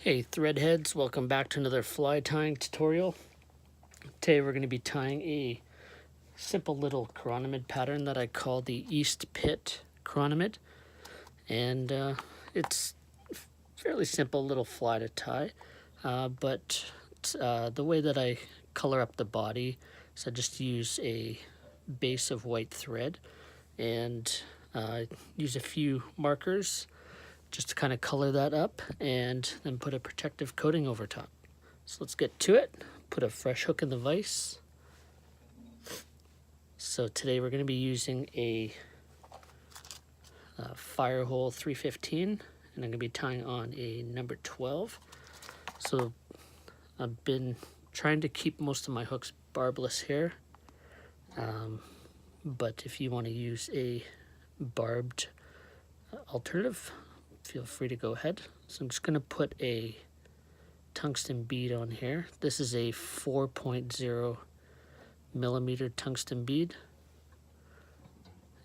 Hey threadheads, welcome back to another fly tying tutorial. Today we're going to be tying a simple little chironomid pattern that I call the East Pit chironomid, and it's a fairly simple little fly to tie, but the way that I color up the body is I just use a base of white thread and use a few markers just to kind of color that up and then put a protective coating over top. So let's get to it. Put a fresh hook in the vise. So today we're going to be using a Firehole 315 and I'm going to be tying on a number 12. So I've been trying to keep most of my hooks barbless here, but if you want to use a barbed alternative, feel free to go ahead. So I'm just going to put a tungsten bead on here. This is a 4.0 millimeter tungsten bead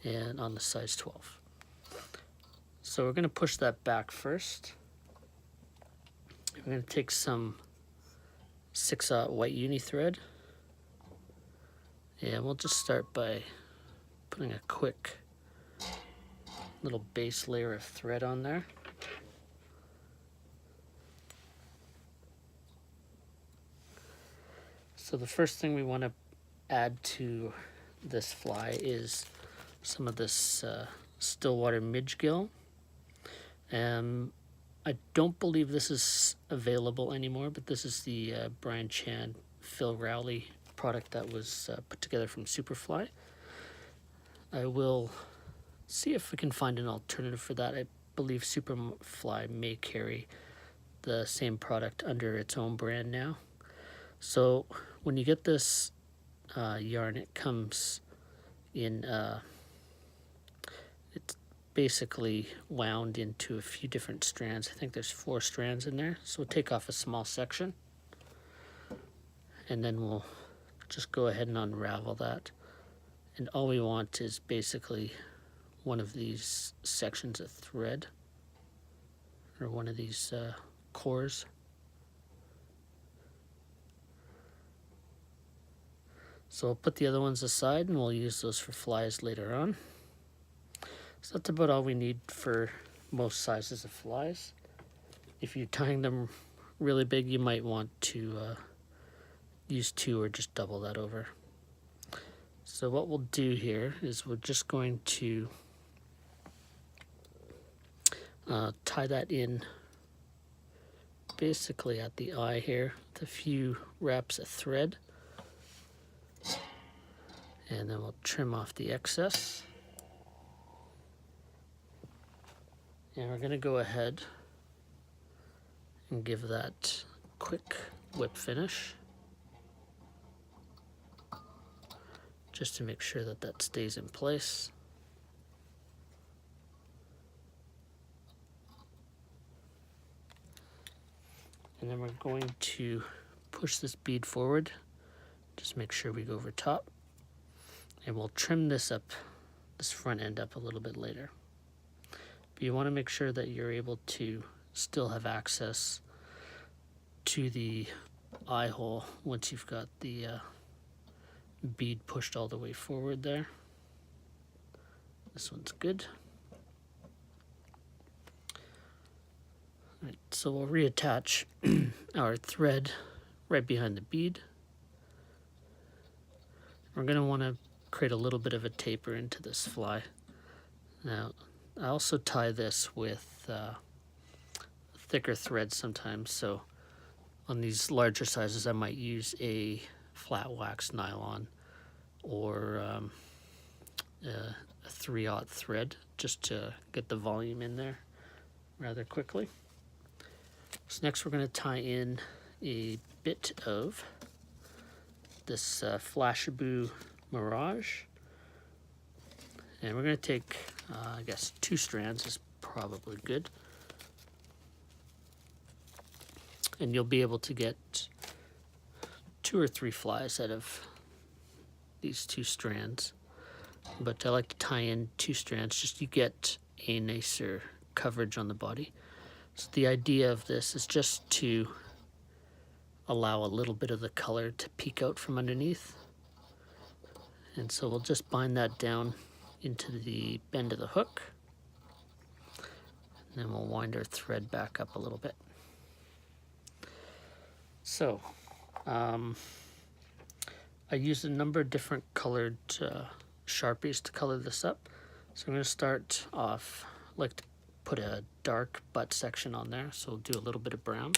and on the size 12. So we're going to push that back first. We're going to take some 6/0 white uni thread and we'll just start by putting a quick little base layer of thread on there. So the first thing we want to add to this fly is some of this Stillwater Midge Gill. I don't believe this is available anymore, but this is the Brian Chan Phil Rowley product that was put together from Superfly. I will see if we can find an alternative for that. I believe Superfly may carry the same product under its own brand now. So when you get this yarn, it comes in, it's basically wound into a few different strands. I think there's 4 strands in there. So we'll take off a small section and then we'll just go ahead and unravel that. And all we want is basically one of these sections of thread or one of these cores. So I'll put the other ones aside and we'll use those for flies later on. So that's about all we need for most sizes of flies. If you're tying them really big, you might want to use 2 or just double that over. So what we'll do here is we're just going to tie that in basically at the eye here with a few wraps of thread. And then we'll trim off the excess. And we're going to go ahead and give that quick whip finish, just to make sure that that stays in place. And then we're going to push this bead forward, just make sure we go over top. And we'll trim this up, this front end up a little bit later. But you want to make sure that you're able to still have access to the eye hole once you've got the bead pushed all the way forward there. This one's good. All right, so we'll reattach our thread right behind the bead. We're going to want to create a little bit of a taper into this fly. Now, I also tie this with thicker thread sometimes, so on these larger sizes I might use a flat wax nylon or a 3/0 thread just to get the volume in there rather quickly. So next we're going to tie in a bit of this Flashabou Mirage, and we're going to take I guess 2 strands is probably good, and you'll be able to get 2 or 3 flies out of these 2 strands, but I like to tie in 2 strands just to get a nicer coverage on the body. So the idea of this is just to allow a little bit of the color to peek out from underneath. And so we'll just bind that down into the bend of the hook. And then we'll wind our thread back up a little bit. So I used a number of different colored Sharpies to color this up. So I'm going to start off, I like to put a dark butt section on there, so we'll do a little bit of brown.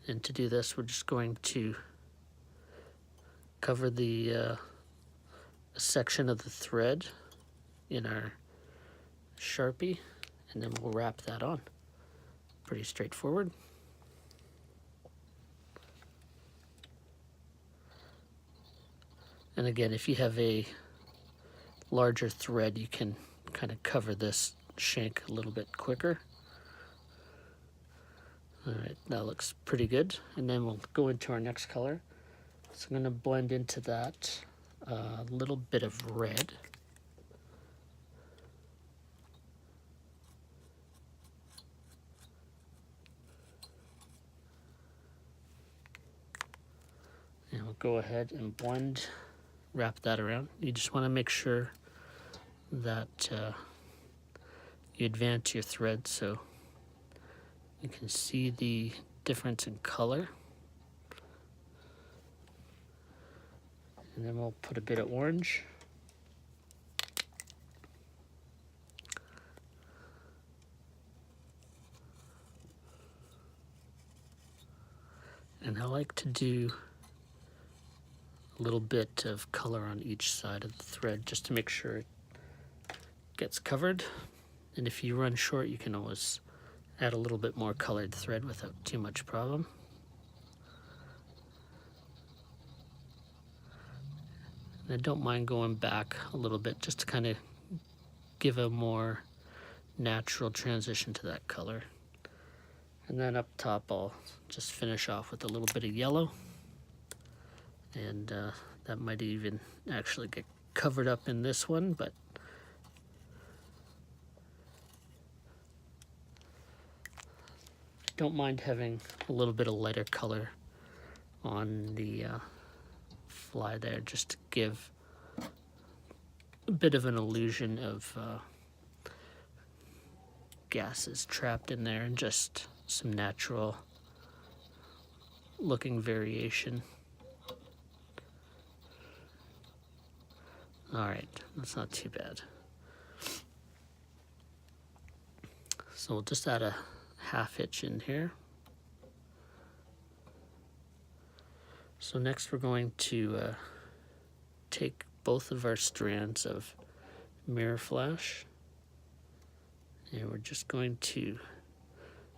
And to do this, we're just going to cover the section of the thread in our Sharpie, and then we'll wrap that on. Pretty straightforward. And again, if you have a larger thread, you can kind of cover this shank a little bit quicker. All right, that looks pretty good. And then we'll go into our next color. So I'm going to blend into that a little bit of red. And we'll go ahead and blend, wrap that around. You just want to make sure that you advance your thread so you can see the difference in color. And then we'll put a bit of orange. And I like to do a little bit of color on each side of the thread just to make sure it gets covered. And if you run short, you can always add a little bit more colored thread without too much problem. And I don't mind going back a little bit just to kind of give a more natural transition to that color. And then up top, I'll just finish off with a little bit of yellow. And that might even actually get covered up in this one, but don't mind having a little bit of lighter color on the fly there, just to give a bit of an illusion of gases trapped in there and just some natural looking variation. All right, that's not too bad. So we'll just add a half hitch in here. So next we're going to take both of our strands of mirror flash, and we're just going to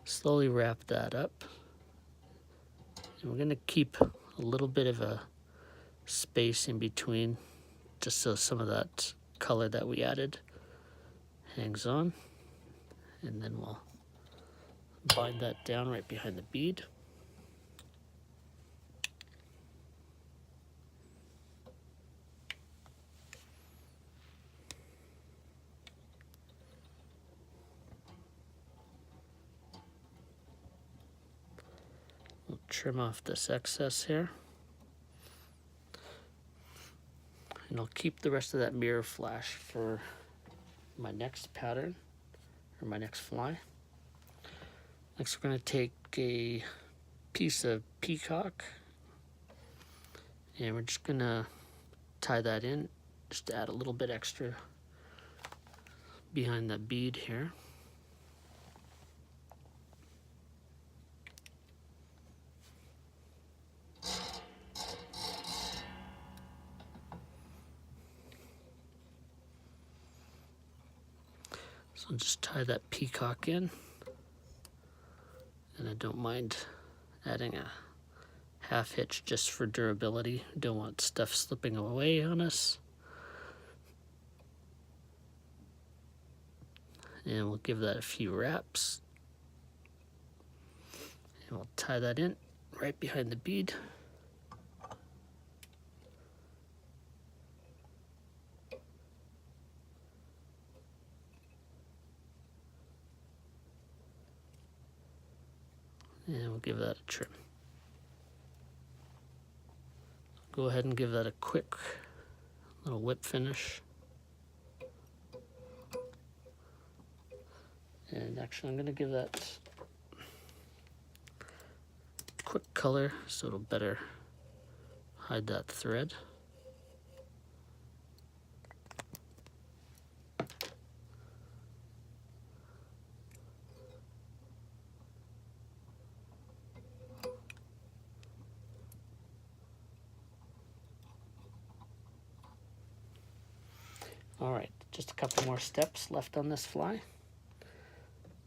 slowly wrap that up. And we're going to keep a little bit of a space in between, just so some of that color that we added hangs on. And then we'll bind that down right behind the bead. We'll trim off this excess here. And I'll keep the rest of that mirror flash for my next pattern, or my next fly. Next we're going to take a piece of Peacock, and we're just going to tie that in, just to add a little bit extra behind that bead here. So just tie that peacock in, and I don't mind adding a half hitch just for durability. Don't want stuff slipping away on us. And we'll give that a few wraps. And we'll tie that in right behind the bead. And we'll give that a trim. Go ahead and give that a quick little whip finish. And actually I'm going to give that quick color so it'll better hide that thread. All right, just a couple more steps left on this fly.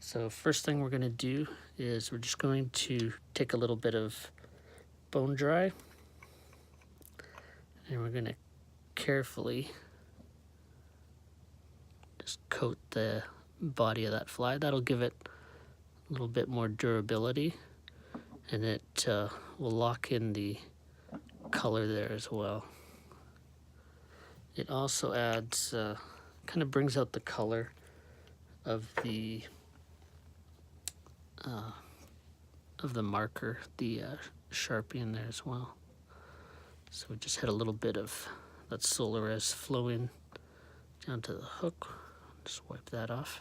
So first thing we're going to do is we're just going to take a little bit of bone dry and we're going to carefully just coat the body of that fly. That'll give it a little bit more durability, and it will lock in the color there as well. It also adds, kind of brings out the color of the marker, the sharpie in there as well. So we just had a little bit of that solar res flowing down to the hook. Just wipe that off.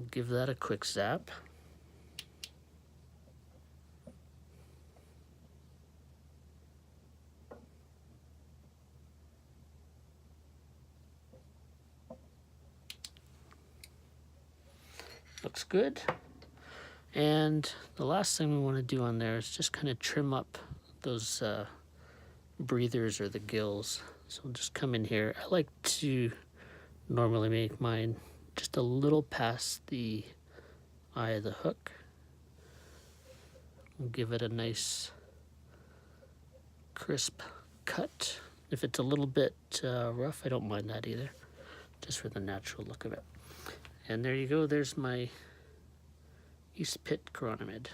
Give that a quick zap. Looks good. And the last thing we want to do on there is just kind of trim up those breathers or the gills. So we'll just come in here. I like to normally make mine just a little past the eye of the hook. We'll give it a nice crisp cut. If it's a little bit rough, I don't mind that either, just for the natural look of it. And there you go, there's my East Pit Chironomid.